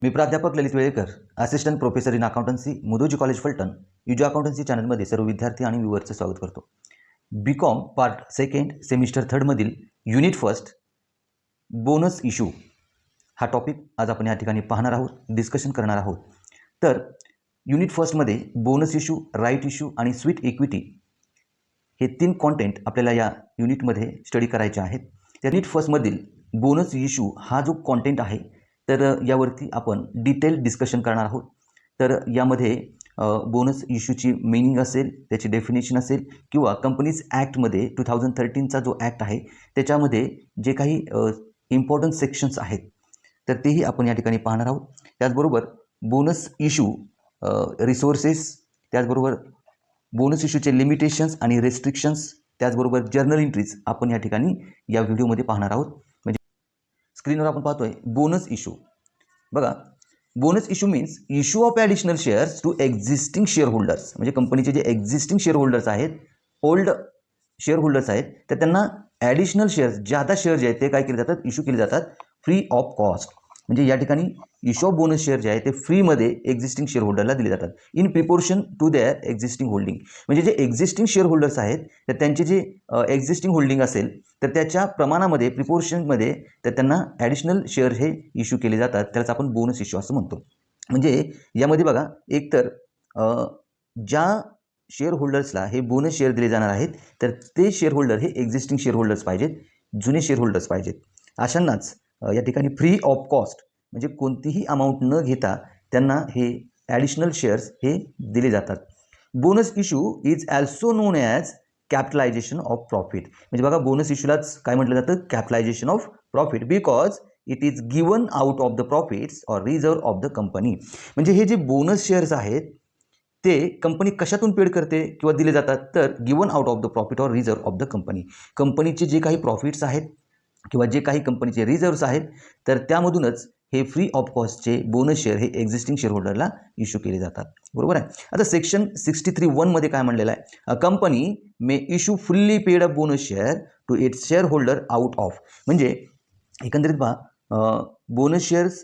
मी प्राध्यापक Lalit Velekar, assistant professor in accountancy, Mudhoji college Phaltan, युजो accountancy चॅनलमध्ये सर्व विद्यार्थी आणि व्ह्यूअर्सचं स्वागत करतो. बीकॉम पार्ट सेकंड सेमिस्टर थर्डमधील युनिट फर्स्ट बोनस इश्यू हा टॉपिक आज आपण या ठिकाणी पाहणार आहोत, डिस्कशन करणार आहोत. तर युनिट फर्स्टमध्ये बोनस इश्यू, राईट इश्यू आणि स्वीट इक्विटी हे 3 कॉन्टेंट आपल्याला या युनिटमध्ये स्टडी करायचे आहेत. त्या युनिट फर्स्टमधील बोनस इश्यू हा जो कॉन्टेंट आहे तर यावरती आपण डिटेल डिस्कशन करणार आहोत. तर यामध्ये बोनस इश्यूची मीनिंग असेल, त्याची डेफिनेशन असेल किंवा कंपनीज ॲक्टमध्ये 2013चा जो ॲक्ट आहे त्याच्यामध्ये जे काही इम्पॉर्टंट सेक्शन्स आहेत तर तेही आपण या ठिकाणी पाहणार आहोत. त्याचबरोबर बोनस इश्यू रिसोर्सेस, त्याचबरोबर बोनस इश्यूचे लिमिटेशन्स आणि रेस्ट्रिक्शन्स, त्याचबरोबर जर्नल एंट्रीज आपण या ठिकाणी या व्हिडिओमध्ये पाहणार आहोत. म्हणजे स्क्रीनवर आपण पाहतोय बोनस इश्यू. बघा, bonus issue means issue of additional shares to existing share holders. म्हणजे कंपनीचे जे एक्झिस्टिंग शेअर होल्डर्स आहेत, ओल्ड शेअर होल्डर्स आहेत, तर त्यांना ॲडिशनल शेअर्स, ज्यादा शेअर जे आहेत ते काय केले जातात, इश्यू केले जातात फ्री ऑफ कॉस्ट. म्हणजे या ठिकाणी इश्यू ऑफ बोनस शेअर जे आहे ते फ्रीमध्ये एक्झिस्टिंग शेअर होल्डरला दिले जातात in proportion to their existing holding. म्हणजे जे एक्झिस्टिंग शेअर होल्डर्स आहेत तर त्यांचे जे एक्झिस्टिंग होल्डिंग असेल तर त्याच्या प्रमाणामध्ये, प्रिपोर्शनमध्ये तर त्यांना ॲडिशनल शेअर हे इश्यू केले जातात. त्यालाच आपण बोनस इश्यू असं म्हणतो. म्हणजे यामध्ये बघा, एकतर ज्या शेअर होल्डर्सला हे बोनस शेअर दिले जाणार आहेत तर ते शेअर होल्डर हे एक्झिस्टिंग शेअर होल्डर्स पाहिजेत, जुने शेअर होल्डर्स पाहिजेत. अशांनाच या ठिकाणी फ्री ऑफ कॉस्ट म्हणजे कोणतीही अमाऊंट न घेता त्यांना हे ॲडिशनल शेअर्स हे दिले जातात. Bonus issue is also non as capitalisation of profit. म्हणजे बघा, बोनस इश्यूलाच काय म्हटलं जातं, capitalisation of profit, because it is given out of the profits or reserve of the company. म्हणजे हे जे बोनस शेअर्स आहेत ते कंपनी कशातून पेड करते किंवा दिले जातात, तर given out of the profit or reserve of the company. कंपनीचे जे काही प्रॉफिट्स आहेत किंवा जे काही कंपनीचे रिझर्व्स आहेत तर त्यामधूनच हे फ्री ऑफ कॉस्टचे बोनस शेअर हे एक्झिस्टिंग शेअर होल्डरला इश्यू केले जातात. बरोबर आहे. आता सेक्शन 63(1) मध्ये काय म्हणलेलं आहे, a company may issue fully paid up bonus share to its share holder out of. म्हणजे एकंदरीत पहा, बोनस शेअर्स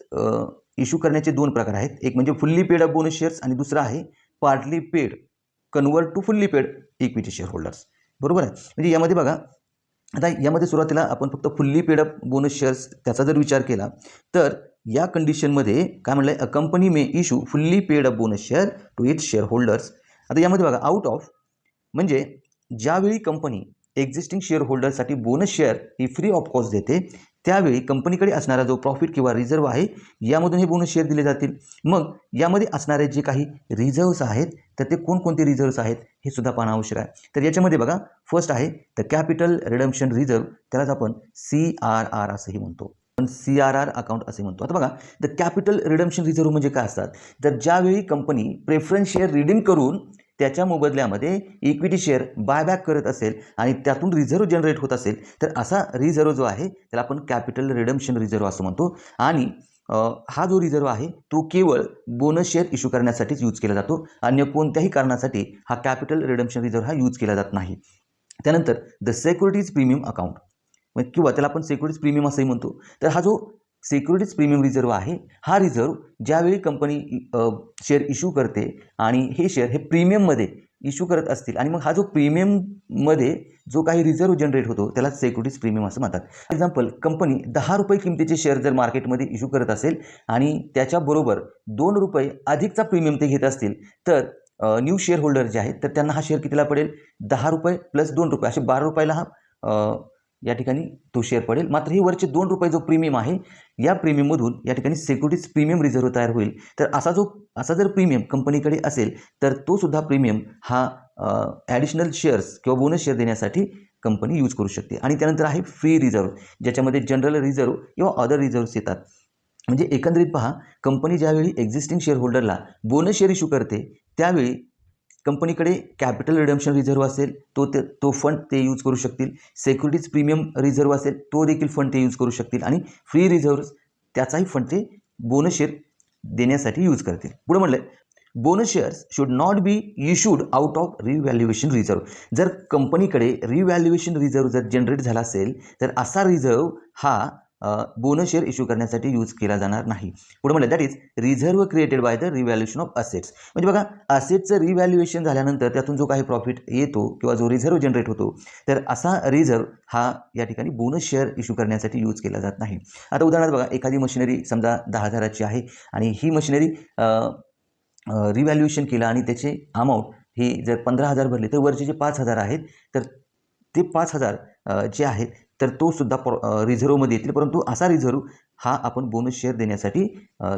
इश्यू करण्याचे 2 प्रकार आहेत. एक म्हणजे fully paid up bonus shares आणि दुसरा आहे partly paid convert to fully paid equity share holders. बरोबर आहे. म्हणजे यामध्ये बघा, आता यामध्ये सुरुवातीला आपण फक्त fully paid up bonus shares त्याचा जर विचार केला तर या कंडिशनमध्ये काय म्हणलं आहे, a company may issue fully paid up bonus share to its share holders. आता यामध्ये बघा, आउट ऑफ म्हणजे ज्यावेळी कंपनी एक्झिस्टिंग शेअर होल्डरसाठी बोनस शेअर ही फ्री ऑफ कॉस्ट देते त्यावेळी कंपनीकडे असणारा जो प्रॉफिट किंवा रिझर्व आहे यामधून हे बोनस शेअर दिले जातील. मग यामध्ये असणारे जे काही रिझर्व्स आहेत तर ते कोणकोणते रिझर्व्स आहेत हे सुद्धा पाहणं आवश्यक आहे. तर याच्यामध्ये बघा, फर्स्ट आहे द कॅपिटल रिडम्पशन रिझर्व, त्यालाच आपण CRR असंही म्हणतो, CRR अकाउंट असे म्हणतो. आता बघा, द कॅपिटल रिडम्पशन रिझर्व म्हणजे काय असतात, तर ज्यावेळी कंपनी प्रेफरन्स शेअर रिडीम करून त्याच्या मोबदल्यामध्ये इक्विटी शेअर बायबॅक करत असेल आणि त्यातून रिझर्व जनरेट होत असेल तर असा रिझर्व जो आहे त्याला आपण कॅपिटल रिडम्पशन रिझर्व असं म्हणतो. आणि हा जो रिझर्व आहे तो केवळ बोनस शेअर इश्यू करण्यासाठीच यूज केला जातो, अन्य कोणत्याही कारणासाठी हा कॅपिटल रिडम्पशन रिझर्व हा यूज केला जात नाही. त्यानंतर द सिक्युरिटीज प्रीमियम अकाउंट किंवा त्याला आपण सिक्युरिटीज प्रीमियम असंही म्हणतो. तर हा जो सिक्युरिटीज प्रीमियम रिझर्व आहे, हा रिझर्व ज्यावेळी कंपनी शेअर इश्यू करते आणि हे शेअर हे प्रीमियममध्ये इश्यू करत असतील आणि मग हा जो प्रीमियममध्ये जो काही रिझर्व जनरेट होतो त्याला सिक्युरिटीज प्रीमियम असं म्हणतात. एक्झाम्पल, कंपनी 10 रुपये किमतीचे शेअर जर मार्केटमध्ये इश्यू करत असेल आणि त्याच्याबरोबर 2 रुपये अधिकचा प्रीमियम ते घेत असतील तर न्यू शेअर होल्डर जे आहेत तर त्यांना हा शेअर कितीला पडेल, 10 रुपये प्लस 2 रुपये असे 12 रुपयाला हा या ठिकाणी तो शेअर पडेल. मात्र ही वरचे 2 रुपये जो प्रीमियम आहे या प्रीमियममधून या ठिकाणी सिक्युरिटीज प्रीमियम रिझर्व तयार होईल. तर असा जर प्रीमियम कंपनीकडे असेल तर तो सुद्धा प्रीमियम हा ॲडिशनल शेअर्स किंवा बोनस शेअर देण्यासाठी कंपनी यूज करू शकते. आणि त्यानंतर आहे फ्री रिझर्व, ज्याच्यामध्ये जनरल रिझर्व किंवा अदर रिझर्व्स येतात. म्हणजे एकंदरीत पहा, कंपनी ज्यावेळी एक्झिस्टिंग शेअर होल्डरला बोनस शेअर इश्यू करते त्यावेळी कंपनीकडे कॅपिटल रिडम्पशन रिझर्व असेल तो फंड ते यूज करू शकतील, सिक्युरिटीज प्रीमियम रिझर्व असेल तो देखील फंड ते यूज करू शकतील आणि फ्री रिझर्व त्याचाही फंड ते बोनस शेअर देण्यासाठी यूज करतील. पुढे म्हणलं, bonus shares should not be issued out of revaluation reserve. जर कंपनीकडे रिव्हॅल्युएशन रिझर्व जर जनरेट झाला असेल तर असा रिझर्व हा बोनस शेअर इश्यू करण्यासाठी यूज केला जाणार नाही. पुढे म्हटलं that is reserve created by the revaluation of assets. म्हणजे बघा असेटचं रिव्हॅल्युएशन झाल्यानंतर त्यातून जो काही प्रॉफिट येतो किंवा जो रिझर्व्ह जनरेट होतो तर असा रिझर्व्ह हा या ठिकाणी बोनस शेअर इश्यू करण्यासाठी यूज केला जात नाही. आता उदाहरणार्थ बघा एखादी मशिनरी समजा 10,000ची आहे आणि ही मशिनरी रिव्हॅल्युएशन केलं आणि त्याचे अमाऊंट हे जर 15,000 भरले तर वरचे जे 5,000 आहेत तर ते 5,000 जे आहेत तर तो सुद्धा रिझर्व्हमध्ये येतील, परंतु असा रिझर्व्ह हा आपण बोनस शेअर देण्यासाठी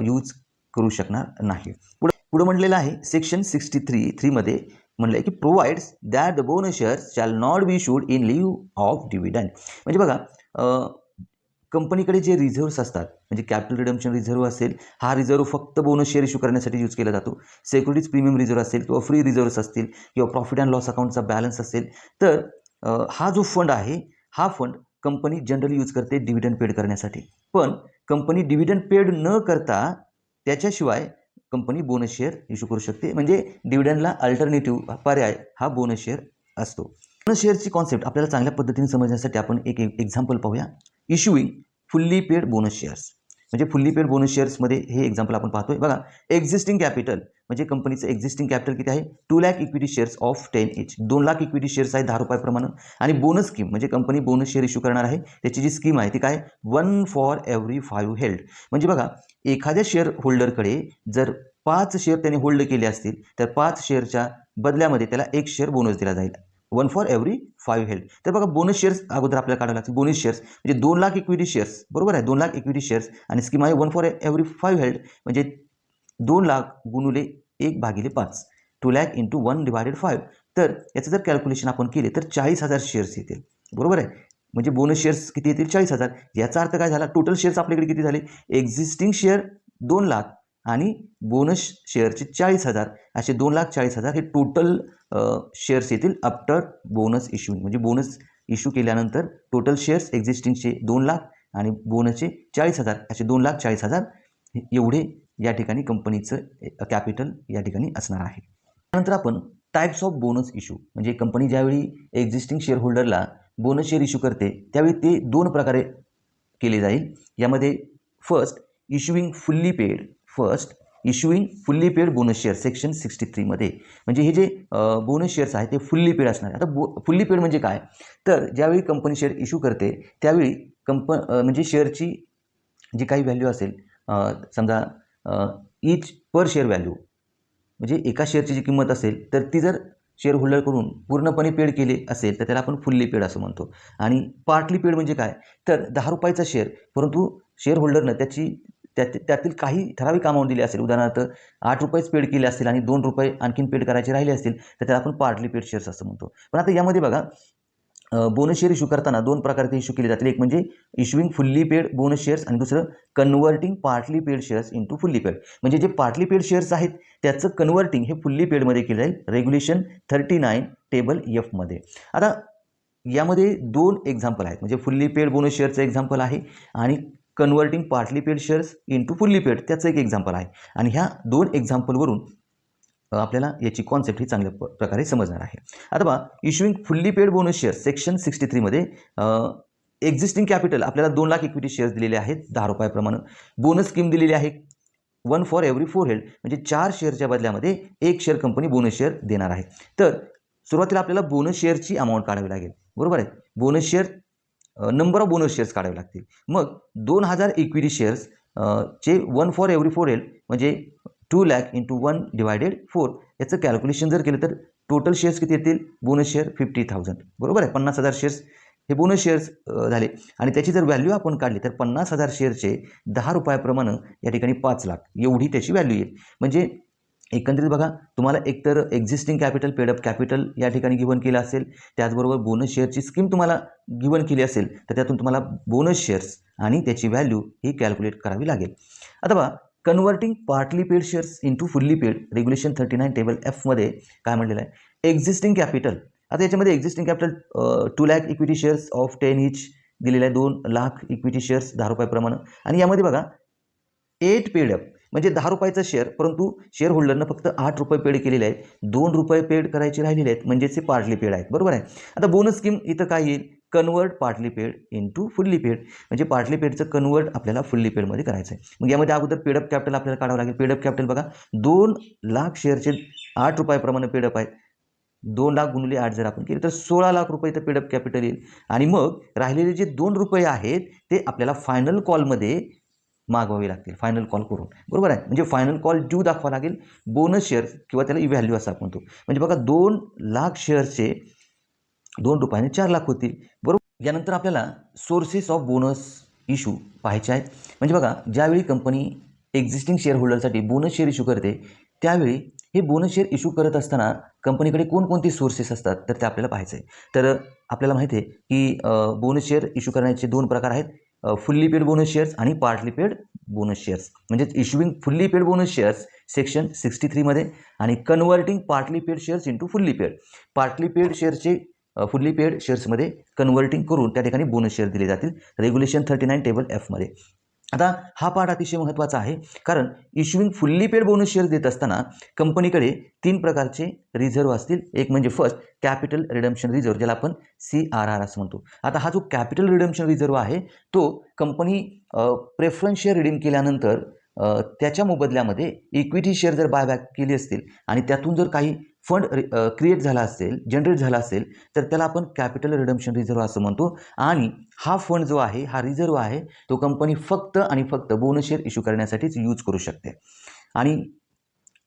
यूज करू शकणार नाही. पुढे म्हटलेलं आहे सेक्शन 63 मध्ये म्हणलं आहे की provides that the bonus shares shall not be issued in lieu of dividend. म्हणजे बघा कंपनीकडे जे रिझर्व्हस असतात म्हणजे कॅपिटल रिडम्पशन रिझर्व्ह असेल, हा रिझर्व्ह फक्त बोनस शेअर इश्यू करण्यासाठी यूज केला जातो. सिक्युरिटीज प्रीमियम रिझर्व्ह असेल किंवा फ्री रिझर्व्हस असतील किंवा प्रॉफिट अँड लॉस अकाउंटचा बॅलन्स असेल तर हा जो फंड आहे हा फंड कंपनी जनरली यूज करते डिव्हिडंड पेड करण्यासाठी. पण कंपनी डिव्हिडंड पेड न करता त्याच्याशिवाय कंपनी बोनस शेअर इश्यू करू शकते. म्हणजे डिव्हिडंडला अल्टरनेटिव्ह पर्याय हा बोनस शेअर असतो. बोनस शेअरची कॉन्सेप्ट आपल्याला चांगल्या पद्धतीने समजण्यासाठी आपण एक एक्झाम्पल पाहूया. Issuing fully paid bonus shares. म्हणजे फुल्ली पेड बोनस शेअर्समध्ये हे एक्झाम्पल आपण पाहतोय. बघा एक्झिस्टिंग कॅपिटल म्हणजे कंपनीचं एक्झिस्टिंग कॅपिटल किती आहे 2 lakh equity shares of 10 each. 2 lakh equity shares आहे 10 रुपयाप्रमाणे. आणि बोनस स्कीम म्हणजे कंपनी बोनस शेअर इश्यू करणार आहे त्याची जी स्कीम आहे ती काय 1 फॉर एव्हरी 5 हेल्ड. म्हणजे बघा एखाद्या शेअर होल्डरकडे जर 5 शेअर त्याने होल्ड केले असतील तर 5 शेअरच्या बदल्यामध्ये त्याला 1 शेअर बोनस दिला जाईल 1 फॉर एव्हरी 5 हेल्ड. तर बघा बोनस शेअर्स अगोदर आपल्याला काढावं लागतील. बोनस शेअर्स म्हणजे 2 लाख इक्विटी शेअर्स बरोबर आहे 2 लाख इक्विटी शेअर्स आणि स्कीम आहे 1 फॉर एव्हरी 5 हेल्ड म्हणजे 2 लाख गुणुले 1/5 2 लाख इंटू 1 डिवायडेड 5. तर याचं जर कॅल्क्युलेशन आपण केले तर 40,000 शेअर्स येतील बरोबर आहे. म्हणजे बोनस शेअर्स किती येतील 40,000. याचा अर्थ काय झाला टोटल शेअर्स आपल्याकडे किती झाले एक्झिस्टिंग शेअर 2 लाख आणि बोनस शेअरचे 40,000 असे 2,40,000 हे टोटल शेअर्स येतील आफ्टर बोनस इश्यू. म्हणजे बोनस इश्यू केल्यानंतर टोटल शेअर्स एक्झिस्टिंगचे 2 लाख आणि बोनसचे 40,000 असे 2,40,000 एवढे या ठिकाणी कंपनीचं कॅपिटल या ठिकाणी असणार आहे. त्यानंतर आपण टाइप्स ऑफ बोनस इश्यू म्हणजे कंपनी ज्यावेळी एक्झिस्टिंग शेअर होल्डरला बोनस शेअर इश्यू करते त्यावेळी ते 2 प्रकारे केले जाईल. यामध्ये first issuing fully paid bonus share section 63 मध्ये. म्हणजे हे जे बोनस शेअर्स आहेत ते फुल्ली पेड असणार. आता फुल्ली पेड म्हणजे काय तर ज्यावेळी कंपनी शेअर इश्यू करते त्यावेळी म्हणजे शेअरची जी काही व्हॅल्यू असेल समजा इच पर शेअर व्हॅल्यू म्हणजे एका शेअरची जी किंमत असेल तर ती जर शेअर होल्डरकडून पूर्णपणे पेड केले असेल तर त्याला आपण फुल्ली पेड असं म्हणतो. आणि पार्टली पेड म्हणजे काय तर 10 रुपयाचा शेअर परंतु शेअर होल्डरनं त्यातील काही ठराविक अमाऊंट दिली असेल उदाहरणार्थ 8 रुपयेच पेड केले असतील आणि 2 रुपये आणखीन पेड करायचे राहिले असतील तर त्याला आपण पार्टली पेड शेअर्स असं म्हणतो. पण आता यामध्ये बघा बोनस शेअर इश्यू करताना 2 प्रकारचे इश्यू केले जातील. एक म्हणजे issuing fully paid bonus shares आणि दुसरं converting partly paid shares into fully paid. म्हणजे जे पार्टली पेड शेअर्स आहेत त्याचं कन्व्हर्टिंग हे फुल्ली पेडमध्ये केलं जाईल रेग्युलेशन 39 टेबल F मध्ये. आता यामध्ये 2 एक्झाम्पल आहेत म्हणजे फुल्ली पेड बोनस शेअरचं एक्झाम्पल आहे आणि converting partly paid shares into fully paid त्याचं एक एक्झाम्पल आहे. आणि ह्या 2 एक्झाम्पलवरून आपल्याला याची कॉन्सेप्ट ही चांगल्या प्रकारे समजणार आहे. आता बघा issuing fully paid bonus share section 63 मध्ये एक्झिस्टिंग कॅपिटल आपल्याला 2 लाख इक्विटी शेअर्स दिलेले आहेत 10 रुपयाप्रमाणे. बोनस स्कीम दिलेली आहे 1 फॉर एव्हरी 4 हेल्ड म्हणजे 4 शेअरच्या बदल्यामध्ये 1 शेअर कंपनी बोनस शेअर देणार आहे. तर सुरुवातीला आपल्याला बोनस शेअरची अमाऊंट काढावी लागेल बरोबर आहे. Bonus share number of bonus shares काढावे लागतील. मग 2,000 इक्विटी शेअर्स चे 1 फॉर एव्हरी 4 हेल्ड म्हणजे 2 लाख इंटू 1 डिवायडेड 4 याचं कॅल्क्युलेशन जर केलं तर टोटल शेअर्स किती येतील बोनस शेअर 50,000 बरोबर आहे. 50,000 शेअर्स हे बोनस शेअर्स झाले आणि त्याची जर व्हॅल्यू आपण काढली तर 50,000 शेअरचे 10 रुपयाप्रमाणे या ठिकाणी 5 लाख एवढी त्याची व्हॅल्यू येईल. म्हणजे एकंदरीत बघा तुम्हाला एकतर एक्झिस्टिंग कॅपिटल पेडअप कॅपिटल या ठिकाणी गिव्हन केलं असेल त्याचबरोबर बोनस शेअरची स्कीम तुम्हाला गिव्हन केली असेल तर त्यातून तुम्हाला बोनस शेअर्स आणि त्याची व्हॅल्यू ही कॅल्क्युलेट करावी लागेल. आता बघा converting partly paid shares into fully paid regulation 39 table F मध्ये काय म्हटलेलं आहे एक्झिस्टिंग कॅपिटल. आता याच्यामध्ये existing capital 2 lakh equity shares of 10 इच दिलेलं आहे 2 लाख इक्विटी शेअर्स 10 रुपयाप्रमाणे. आणि यामध्ये बघा 8 पेडअप म्हणजे 10 रुपयाचा शेअर परंतु शेअर होल्डरनं फक्त 8 रुपये पेड केलेले आहेत 2 रुपये पेड करायचे राहिलेले आहेत म्हणजेच ते पार्टली पेड आहेत बरोबर आहे. आता बोनस स्कीम इथं काय येईल convert partly paid into fully paid, म्हणजे पार्टली पेडचं कन्वर्ट आपल्याला फुल्ली पेडमध्ये करायचं आहे. मग यामध्ये अगोदर पेडअप कॅपिटल आपल्याला काढावं लागेल. पेडअप कॅपिटल बघा 2,00,000 शेअरचे 8 रुपयाप्रमाणे पेडअप आहे. 2,00,000 गुणिले 8 जर आपण केले तर 16,00,000 रुपये इथं पेडअप कॅपिटल येईल. आणि मग राहिलेले जे 2 रुपये आहेत ते आपल्याला फायनल कॉलमध्ये मागवावे लागतील, फायनल कॉल करून, बरोबर आहे. म्हणजे फायनल कॉल ड्यू दाखवा लागेल बोनस शेअर्स किंवा त्याला व्हॅल्यू असं आपण म्हणतो. म्हणजे बघा 2,00,000 शेअर्सचे 2 रुपयाने 4,00,000 होतील, बरोबर. यानंतर आपल्याला सोर्सेस ऑफ बोनस इश्यू पाहायचे आहेत. म्हणजे बघा ज्यावेळी कंपनी एक्झिस्टिंग शेअर होल्डरसाठी बोनस शेअर इश्यू करते त्यावेळी हे बोनस शेअर इश्यू करत असताना कंपनीकडे कोणकोणते सोर्सेस असतात तर ते आपल्याला पाहायचं आहे. तर आपल्याला माहिती आहे की बोनस शेअर इश्यू करण्याचे 2 प्रकार आहेत, फुल्ली पेड बोनस शेअर्स आणि पार्टली पेड बोनस शेअर्स. म्हणजे issuing fully paid bonus shares section 63 मध्ये आणि converting partly paid shares into fully paid. Partly paid शेअरचे फुल्ली पेड शेअर्समध्ये कन्वर्टिंग करून त्या ठिकाणी बोनस शेअर दिले जातील, रेग्युलेशन 39 टेबल एफमध्ये. आता हा पार्ट अतिशय महत्त्वाचा आहे, कारण issuing fully paid bonus share देत असताना कंपनीकडे 3 प्रकारचे रिझर्व्ह असतील. एक म्हणजे फर्स्ट कॅपिटल रिडम्पशन रिझर्व्ह, ज्याला आपण CRR असं म्हणतो. आता हा जो कॅपिटल रिडम्पशन रिझर्व्ह आहे तो कंपनी प्रेफरन्स शेअर रिडीम केल्यानंतर त्याच्या मोबदल्यामध्ये इक्विटी शेअर जर बायबॅक केली असतील आणि त्यातून जर काही फंड क्रिएट झाला असेल, जनरेट झाला असेल, तर त्याला आपण कॅपिटल रिडम्पशन रिझर्व्ह असं म्हणतो. आणि हा फंड जो आहे, हा रिझर्व्ह आहे, तो कंपनी फक्त आणि फक्त बोनस शेअर इश्यू करण्यासाठीच यूज करू शकते. आणि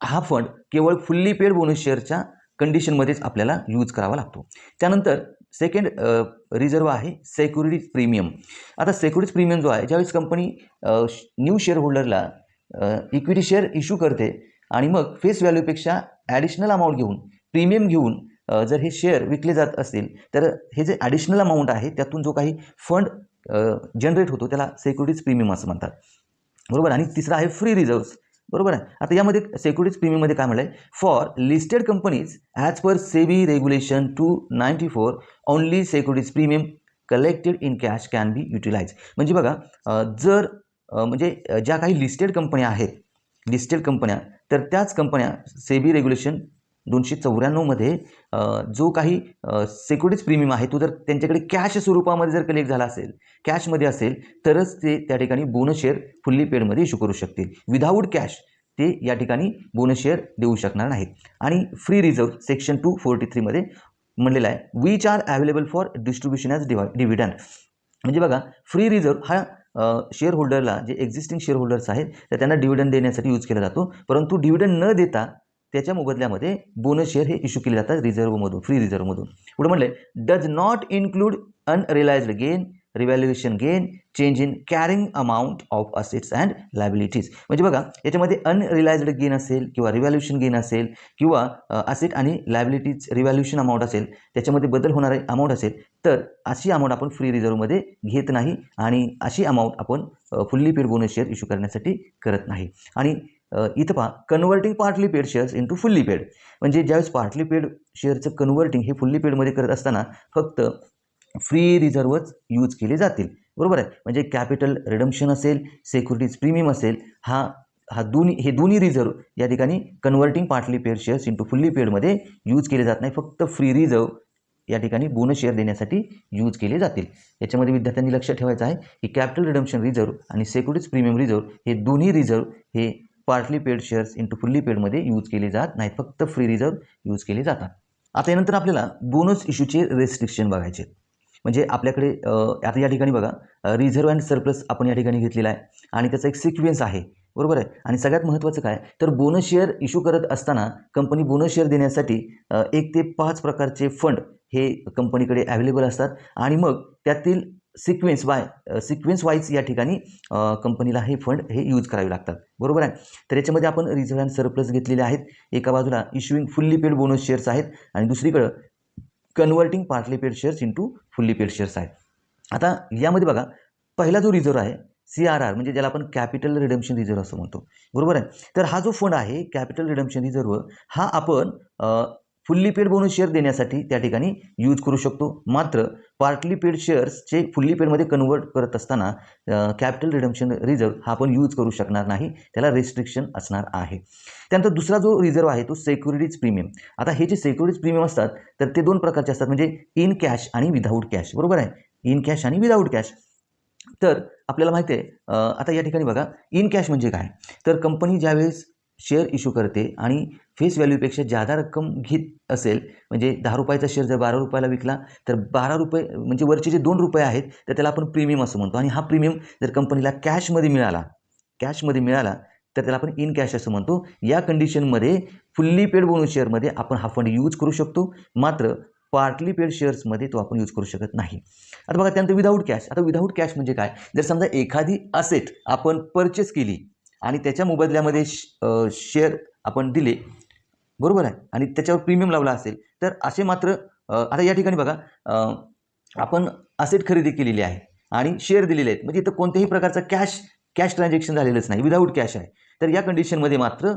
हा फंड केवळ फुल्ली पेड बोनस शेअरच्या कंडिशनमध्येच आपल्याला यूज करावा लागतो. त्यानंतर सेकंड रिझर्व्ह आहे सेक्युरिटीज प्रीमियम. आता सेक्युरिटीज प्रीमियम जो आहे, ज्यावेळेस कंपनी न्यू शेअर होल्डरला इक्विटी शेअर इश्यू करते आणि मग फेस व्हॅल्यूपेक्षा ॲडिशनल अमाऊंट घेऊन, प्रीमियम घेऊन जर हे शेअर विकले जात असतील तर हे जे ॲडिशनल अमाऊंट आहे त्यातून जो काही फंड जनरेट होतो त्याला सेक्युरिटीज प्रीमियम असं म्हणतात, बरोबर. आणि तिसरा आहे फ्री रिझर्व्स, बरोबर आहे. आता यामध्ये सेक्युरिटीज प्रीमियममध्ये काय म्हटलं आहे, for listed companies as per SEBI regulation 294 only securities premium collected in cash can be utilise. म्हणजे बघा जर म्हणजे ज्या काही लिस्टेड कंपन्या आहेत, लिस्टेड कंपन्या, तर त्याच कंपन्या सेबी रेग्युलेशन 294 मध्ये जो काही सेक्युरिटीज प्रीमियम आहे तो जर त्यांच्याकडे कॅश स्वरूपामध्ये जर कलेक्ट झाला असेल, कॅशमध्ये असेल, तरच ते त्या ठिकाणी बोनस शेअर फुल्ली पेडमध्ये इश्यू करू शकतील. विदाऊट कॅश ते या ठिकाणी बोनस शेअर देऊ शकणार नाहीत. आणि फ्री रिझर्व्ह सेक्शन 243 मध्ये म्हणलेलं आहे, which are available for distribution as dividend. म्हणजे बघा फ्री रिझर्व्ह हा शेअर होल्डरला, जे एक्झिस्टिंग शेअर होल्डर्स आहेत तर त्यांना डिव्हिडंड देण्यासाठी यूज केला जातो, परंतु डिव्हिडंड न देता त्याच्या मोबदल्यामध्ये बोनस शेअर हे इश्यू केले जातात रिझर्व्हमधून, फ्री रिझर्व्हमधून. पुढे म्हणले does not include unrealised gain, revaluation gain, change in carrying amount of assets and liabilities. म्हणजे बघा याच्यामध्ये अनरिअलाइज्ड गेन असेल किंवा रिव्हॅल्युएशन गेन असेल किंवा असेट आणि लायबिलिटीज रिव्हॅल्युएशन अमाऊंट असेल, त्याच्यामध्ये बदल होणारे अमाऊंट असेल, तर अशी अमाऊंट आपण फ्री रिझर्व्हमध्ये घेत नाही आणि अशी अमाऊंट आपण fully paid bonus share issue करण्यासाठी करत नाही. आणि इथं पहा converting partly paid shares into fully paid. म्हणजे ज्यावेळेस पार्टली पेड शेअरचं कन्वर्टिंग हे फुल्ली पेडमध्ये करत असताना फक्त फ्री रिझर्व्हच यूज केले जातील, बरोबर आहे. म्हणजे कॅपिटल रिडम्पशन असेल, सेक्युरिटीज प्रीमियम असेल, हे दोन्ही रिझर्व्ह या ठिकाणी converting partly paid shares into fully पेडमध्ये यूज केले जात नाही, फक्त फ्री रिझर्व्ह या ठिकाणी बोनस शेअर देण्यासाठी यूज केले जातील. याच्यामध्ये विद्यार्थ्यांनी लक्ष ठेवायचं आहे की कॅपिटल रिडम्पशन रिझर्व्ह आणि सेक्युरिटीज प्रीमियम रिझर्व्ह हे दोन्ही रिझर्व्ह हे partly paid shares into fully पेडमध्ये यूज केले जात नाहीत, फक्त फ्री रिझर्व्ह यूज केले जातात. आता यानंतर आपल्याला बोनस इश्यूचे रेस्ट्रिक्शन बघायचे. म्हणजे आपल्याकडे आता या ठिकाणी बघा रिझर्व्ह अँड सरप्लस आपण या ठिकाणी घेतलेला आहे आणि त्याचा एक सिक्वेन्स आहे, बरोबर आहे. आणि सगळ्यात महत्त्वाचं काय तर बोनस शेअर इश्यू करत असताना कंपनी बोनस शेअर देण्यासाठी 1 ते 5 प्रकारचे फंड हे कंपनीकडे अवेलेबल असतात आणि मग त्यातील सिक्वेन्स वाईज या ठिकाणी कंपनीला हे फंड हे यूज करावे लागतात, बरोबर आहे. तर याच्यामध्ये आपण रिझर्व्ह अँड सरप्लस घेतलेले आहेत. एका बाजूला issuing fully paid bonus shares आहेत आणि दुसरीकडं converting partly paid shares into fully paid shares आहेत. आता यामध्ये बघा पहिला जो रिझर्व्ह आहे CRR, म्हणजे ज्याला आपण कॅपिटल रिडम्पशन रिझर्व्ह असं म्हणतो, बरोबर आहे. तर हा जो फंड आहे कॅपिटल रिडम्पशन रिझर्व्ह हा आपण फुल्ली पेड बोनस शेअर देण्यासाठी त्या ठिकाणी यूज करू शकतो. मात्र पार्टली पेड शेअर्सचे फुल्ली पेडमध्ये कन्वर्ट करत असताना कॅपिटल रिडम्पशन रिझर्व्ह हा आपण यूज करू शकणार नाही, त्याला रेस्ट्रिक्शन असणार आहे. त्यानंतर दुसरा जो रिझर्व्ह आहे तो सिक्युरिटीज प्रीमियम. आता हे जे सिक्युरिटीज प्रीमियम असतात तर ते दोन प्रकारचे असतात, म्हणजे इन कॅश आणि विदाऊट कॅश. बरोबर आहे, इन कॅश आणि विदाऊट कॅश. तर आपल्याला माहिती आहे आता या ठिकाणी बघा, इन कॅश म्हणजे काय, तर कंपनी ज्यावेळेस शेअर इश्यू करते आणि फेस व्हॅल्यूपेक्षा जादा रक्कम घेत असेल, म्हणजे 10 रुपयाचा शेअर जर 12 रुपयाला विकला तर 12 रुपये म्हणजे वरचे जे 2 रुपये आहेत तर त्याला आपण प्रीमियम असं म्हणतो. आणि हा प्रीमियम जर कंपनीला कॅशमध्ये मिळाला तर त्याला आपण इन कॅश असं म्हणतो. या कंडिशनमध्ये फुल्ली पेड बोनस शेअरमध्ये आपण हा फंड यूज करू शकतो, मात्र पार्टली पेड शेअर्समध्ये तो आपण यूज करू शकत नाही. आता बघा त्यानंतर विदाऊट कॅश. आता विदाऊट कॅश म्हणजे काय, जर समजा एखादी असेट आपण परचेस केली आणि त्याच्या मोबदल्यामध्ये शेअर आपण दिले, बरोबर आहे, आणि त्याच्यावर प्रीमियम लावला असेल तर असे मात्र आता या ठिकाणी बघा आपण असेट खरेदी केलेली आहे आणि शेअर दिलेले आहेत, म्हणजे इथं कोणत्याही प्रकारचा कॅश ट्रान्झॅक्शन झालेलंच नाही, विदाऊट कॅश आहे. तर या कंडिशनमध्ये मात्र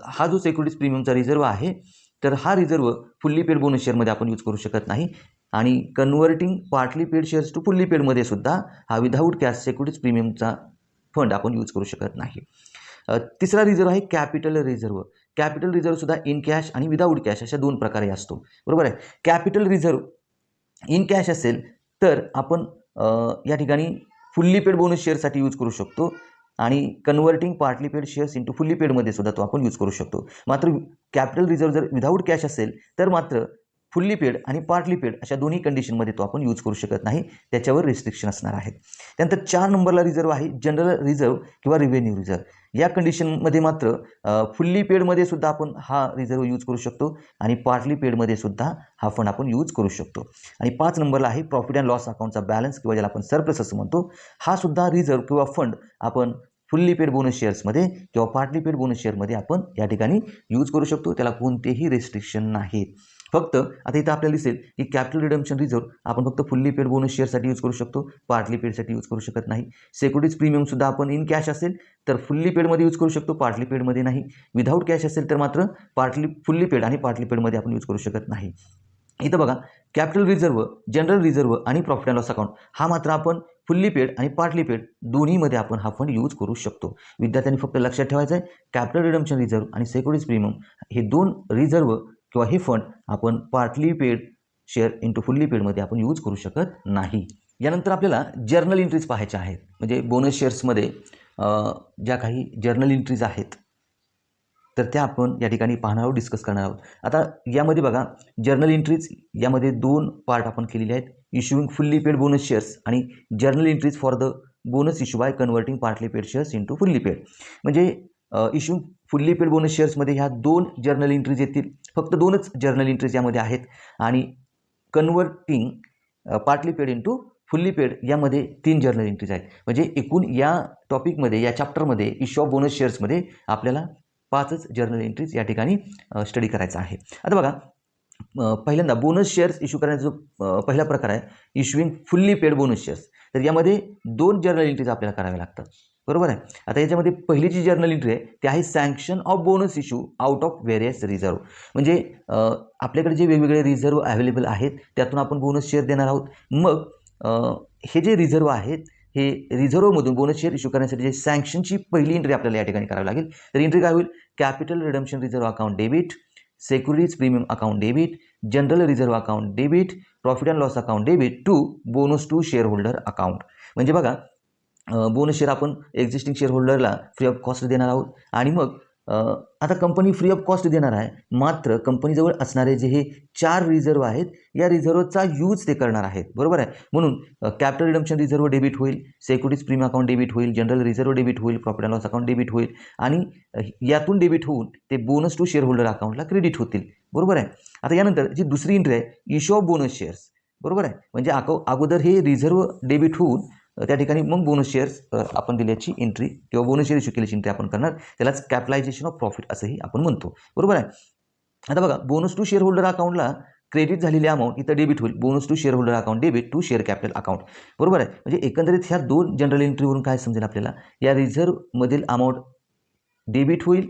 हा जो सिक्युरिटीज प्रीमियमचा रिझर्व्ह आहे तर हा रिझर्व्ह फुल्ली पेड बोनस शेअरमध्ये आपण यूज करू शकत नाही. आणि converting partly paid shares to fully पेडमध्ये सुद्धा हा विदाऊट कॅश सिक्युरिटीज प्रीमियमचा फंड आपण यूज करू शकत नाही. तिसरा रिझर्व्ह आहे कॅपिटल रिझर्व्ह. कॅपिटल रिझर्व्ह सुद्धा इन कॅश आणि विदाऊट कॅश अशा दोन प्रकारे असतो. बरोबर आहे. कॅपिटल रिझर्व्ह इन कॅश असेल तर आपण या ठिकाणी फुल्ली पेड बोनस शेअरसाठी यूज करू शकतो आणि converting partly paid shares into fully पेडमध्ये सुद्धा तो आपण यूज करू शकतो. मात्र कॅपिटल रिझर्व्ह जर विदाऊट कॅश असेल तर मात्र फुल्ली पेड आणि पार्टली पेड अशा दोन्ही कंडिशनमध्ये तो आपण यूज करू शकत नाही, त्याच्यावर रिस्ट्रिक्शन असणार आहे. त्यानंतर 4 नंबरला रिझर्व्ह आहे जनरल रिझर्व्ह किंवा रेव्हेन्यू रिझर्व्ह. या कंडिशनमध्ये मात्र फुल्ली पेडमध्ये सुद्धा आपण हा रिझर्व्ह यूज करू शकतो आणि पार्टली पेडमध्ये सुद्धा हा फंड आपण यूज करू शकतो. आणि 5 नंबरला आहे प्रॉफिट अँड लॉस अकाउंटचा बॅलन्स किंवा ज्याला आपण सरप्लस असं म्हणतो. हा सुद्धा रिझर्व्ह किंवा फंड आपण फुल्ली पेड बोनस शेअर्समध्ये किंवा पार्टली पेड बोनस शेअरमध्ये आपण या ठिकाणी यूज करू शकतो, त्याला कोणतेही रेस्ट्रिक्शन नाहीत. फक्त आता इथं आपल्याला दिसेल की कॅपिटल रिडम्पशन रिझर्व्ह आपण फक्त फुल्ली पेड बोनस शेअरसाठी यूज करू शकतो, पार्टली पेडसाठी यूज करू शकत नाही. सिक्युरिटीज प्रीमियमसुद्धा आपण इन कॅश असेल तर फुल्ली पेडमध्ये यूज करू शकतो, पार्टली पेडमध्ये नाही. विदाऊट कॅश असेल तर मात्र फुल्ली पेड आणि पार्टली पेडमध्ये आपण यूज करू शकत नाही. इथं बघा कॅपिटल रिझर्व्ह, जनरल रिझर्व्ह आणि प्रॉफिट अँड लॉस अकाउंट हा मात्र आपण फुल्ली पेड आणि पार्टली पेड दोन्हीमध्ये आपण हा फंड यूज करू शकतो. विद्यार्थ्यांनी फक्त लक्षात ठेवायचं आहे कॅपिटल रिडम्पशन रिझर्व्ह आणि सिक्युरिटीज प्रीमियम हे दोन रिझर्व्ह किंवा हे फंड आपण partly paid share into fully पेडमध्ये आपण यूज करू शकत नाही. यानंतर आपल्याला जर्नल एंट्रीज पाहायच्या आहेत, म्हणजे बोनस शेअर्समध्ये ज्या काही जर्नल एंट्रीज आहेत तर त्या आपण या ठिकाणी पाहणार आहोत, डिस्कस करणार आहोत. आता यामध्ये बघा जर्नल एंट्रीज यामध्ये 2 पार्ट आपण केलेले आहेत, issuing fully paid bonus shares आणि journal entries for the bonus issue by converting partly paid shares into fully paid. म्हणजे इश्यू फुल्ली पेड बोनस शेअर्समध्ये ह्या 2 जर्नल एंट्रीज येतील, फक्त 2च जर्नल एंट्रीज यामध्ये आहेत. आणि converting partly paid into fully paid यामध्ये 3 जर्नल एंट्रीज आहेत. म्हणजे एकूण या टॉपिकमध्ये या चॅप्टरमध्ये इश्यू ऑफ बोनस शेअर्समध्ये आपल्याला 5च जर्नल एंट्रीज या ठिकाणी स्टडी करायचा आहे. आता बघा पहिल्यांदा बोनस शेअर्स इश्यू करण्याचा जो पहिला प्रकार आहे issuing fully paid bonus shares, तर यामध्ये 2 जर्नल एंट्रीज आपल्याला कराव्या लागतात. बरोबर आहे. आता याच्यामध्ये पहिली जी जर्नल एंट्री आहे ती आहे sanction of bonus issue out of various reserve. म्हणजे आपल्याकडे जे वेगवेगळे रिझर्व्ह अवेलेबल आहेत त्यातून आपण बोनस शेअर देणार आहोत. मग हे जे रिझर्व्ह आहेत हे रिझर्व्हमधून बोनस शेअर इश्यू करण्यासाठी जे सँक्शनची पहिली एंट्री आपल्याला या ठिकाणी करावी लागेल. तर एंट्री काय होईल, capital redemption reserve account debit, securities premium account debit, general reserve account debit, profit and loss account debit to bonus to share holder account. म्हणजे बघा बोनस शेअर आपण एक्झिस्टिंग शेअर होल्डरला फ्री ऑफ कॉस्ट देणार आहोत. आणि मग आता company free of cost देणार आहे, मात्र कंपनीजवळ असणारे जे हे 4 रिझर्व्ह आहेत या रिझर्व्हचा यूज ते करणार आहेत. बरोबर आहे. म्हणून कॅपिटल रिडम्पशन रिझर्व्ह डेबिट होईल, सिक्युरिटीज प्रीमियम अकाउंट डेबिट होईल, जनरल रिझर्व्ह डेबिट होईल, profit and loss account debit होईल आणि यातून डेबिट होऊन ते बोनस टू शेअर होल्डर अकाउंटला क्रेडिट होतील. बरोबर आहे. आता यानंतर जी दुसरी एंट्री आहे इश्यू ऑफ बोनस शेअर्स. बरोबर आहे. म्हणजे अगोदर हे रिझर्व्ह डेबिट होऊन त्या ठिकाणी मग बोनस शेअर्स आपण दिल्याची एंट्री किंवा बोनस शेअर इश्यू केल्याची एंट्री आपण करणार, त्यालाच कॅपिटलायझेशन ऑफ प्रॉफिट असंही आपण म्हणतो. बरोबर आहे. आता बघा बोनस टू शेअर होल्डर अकाउंटला क्रेडिट झालेली अमाऊंट इथं डेबिट होईल, bonus to share holder account debit to share capital account. बरोबर आहे. म्हणजे एकंदरीत ह्या 2 जनरल एंट्रीवरून काय समजेल आपल्याला, या रिझर्व्हमधील अमाऊंट डेबिट होईल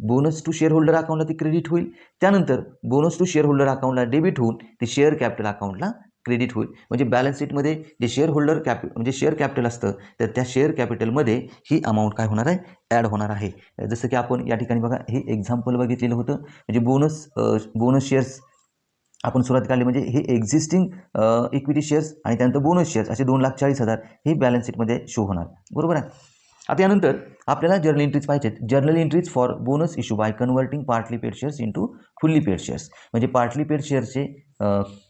बोनस टू शेअर होल्डर अकाउंटला ती क्रेडिट होईल. त्यानंतर बोनस टू शेअर होल्डर अकाउंटला डेबिट होऊन ते शेअर कॅपिटल अकाउंटला क्रेडिट होईल. म्हणजे बॅलन्स शीटमध्ये जे शेअर होल्डर म्हणजे शेअर कॅपिटल असतं तर त्या शेअर कॅपिटलमध्ये ही अमाऊंट काय होणार आहे, ॲड होणार आहे. जसं की आपण या ठिकाणी बघा हे एक्झाम्पल बघितलेलं होतं. म्हणजे बोनस शेअर्स आपण सुरुवात काढली म्हणजे हे एक्झिस्टिंग इक्विटी शेअर्स आणि त्यानंतर बोनस शेअर्स असे 2,40,000 हे बॅलन्स शीटमध्ये शो होणार. बरोबर आहे. आता यानंतर आपल्याला जर्नल एंट्रीज पाहिजेत. Journal entries for bonus issue bye converting partly paid shares into fully paid shares. म्हणजे पार्टली पेड शेअर्सचे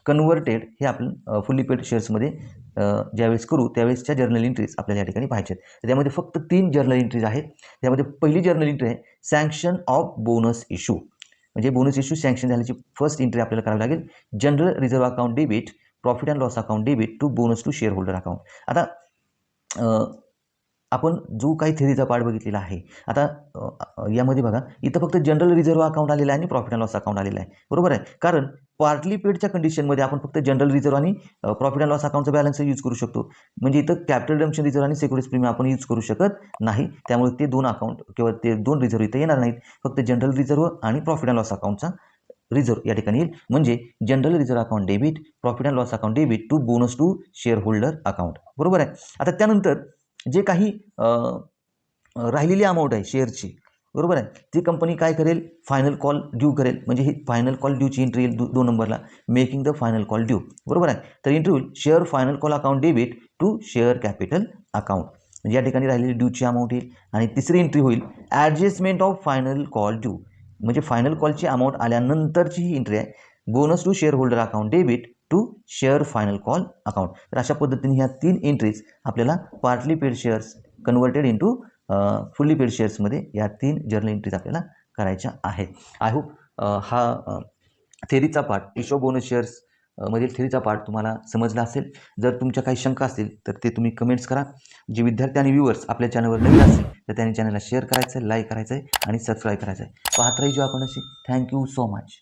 कन्व्हर्टेड हे आपण फुल्ली पेड शेअर्समध्ये ज्यावेळेस करू त्यावेळेसच्या जर्नल एंट्रीज आपल्याला या ठिकाणी पाहिजेत. त्यामध्ये फक्त 3 जर्नल एंट्रीज आहेत. त्यामध्ये पहिली जर्नल एंट्री आहे सँक्शन ऑफ बोनस इश्यू. म्हणजे बोनस इश्यू सँक्शन झाल्याची फर्स्ट एंट्री आपल्याला करावी लागेल. General reserve account debit, profit and loss account debit to bonus to share holder account. आता आपण जो काही थेरीचा पार्ट बघितलेला आहे, आता यामध्ये बघा इथं फक्त जनरल रिझर्व्ह अकाउंट आलेलं आहे आणि प्रॉफिट अँड लॉस अकाउंट आलेलं आहे. बरोबर आहे. कारण पार्टली पेडच्या कंडिशनमध्ये आपण फक्त जनरल रिझर्व्ह आणि प्रॉफिट अँड लॉस अकाउंटचा बॅलन्स यूज करू शकतो. म्हणजे इथं कॅपिटल रिडम्पशन रिझर्व्ह आणि सिक्युरिटीज प्रीमियम आपण यूज करू शकत नाही. त्यामुळे ते 2 अकाउंट किंवा ते 2 रिझर्व्ह इथं येणार नाहीत. फक्त जनरल रिझर्व्ह आणि प्रॉफिट अँड लॉस अकाउंटचा रिझर्व्ह या ठिकाणी येईल. म्हणजे general reserve account debit, profit and loss account debit to bonus to share holder account. बरोबर आहे. आता त्यानंतर जे काही राहिलेली अमाऊंट आहे शेअरची, बरोबर आहे, ती कंपनी काय करेल, फायनल कॉल ड्यू करेल. म्हणजे ही फायनल कॉल ड्यूची एंट्री येईल 2 नंबरला, making the final call due. बरोबर आहे. तर एंट्री होईल share final call account debit to share capital account. म्हणजे या ठिकाणी राहिलेली ड्यूची अमाऊंट येईल. आणि तिसरी एंट्री होईल adjustment of final call due. म्हणजे फायनल कॉलची अमाऊंट आल्यानंतरची ही एंट्री आहे bonus to share holder account debit to share final call account. तर अशा पद्धतीने ह्या 3 एंट्रीज आपल्याला partly paid shares converted into fully paid शेअर्समध्ये या 3 जर्नल एंट्रीज आपल्याला करायच्या आहेत. आय होप हा थेरीचा पार्ट इश्यू बोनस शेअर्स मधील थेरीचा पार्ट तुम्हाला समजला असेल. जर तुमच्या काही शंका असतील तर ते तुम्ही कमेंट्स करा. जे विद्यार्थी आणि व्ह्यूअर्स आपल्या चॅनलवर नवीन असतील तर त्यांनी चॅनलला शेअर करायचं आहे, लाईक करायचं आहे आणि सबस्क्राईब करायचं आहे. पाहत राहायचो आपण अशी. Thank you so much.